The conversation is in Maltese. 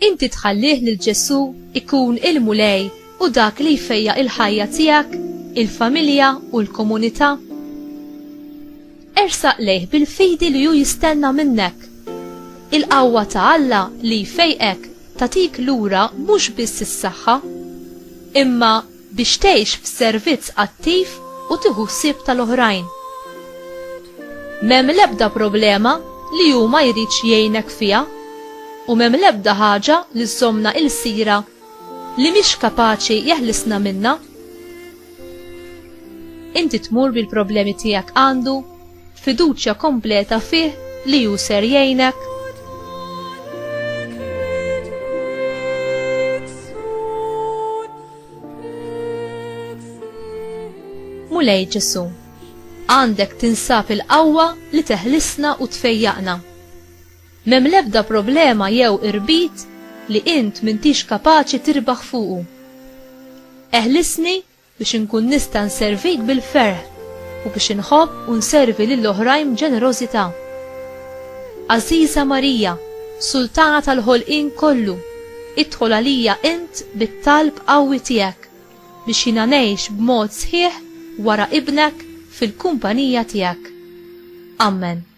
Inti tħallih lil Ġesu ikun il-mulej u dak li jfejja il-ħajja tiegħek, il-familja u l-komunità. Ersaq lejh bil-fidi li hu jistenna minnek. Il-qawwa ta' Alla li jfejqek tatik lura mhux biss is-saħħa, imma biex tgħix f'servizz attiv u tieħu ħsieb tal-oħrajn. M'hemm l-ebda problema li hu ma jridx jgħinek fiha u m'hemm l-ebda ħaġa li żommna il-sira li mhix kapaċi jeħlisna minnha. Inti tmur bil-problemi tiegħek għandu, fiduċja kompleta fih li hu ser jgħinek. Mulej Ġesu, għandek tinsab il-qawwa li teħlisna u tfejjaqna. M'hemm l-ebda problema jew irbit li int m'intix kapaċi tirbaħ fuqu. Eħlisni biex inkun nista' nservik bil-ferħ u biex inħobb u nservi lill-oħrajn b'ġenerożità. Għażiża Marija, Sultana tal-ħolqien kollu, idħol għalija int bit-talb qawwi tiegħek biex jiena ngħix b'mod sħiħ wara ibnek fil-kumpanija tiegħek. Amen.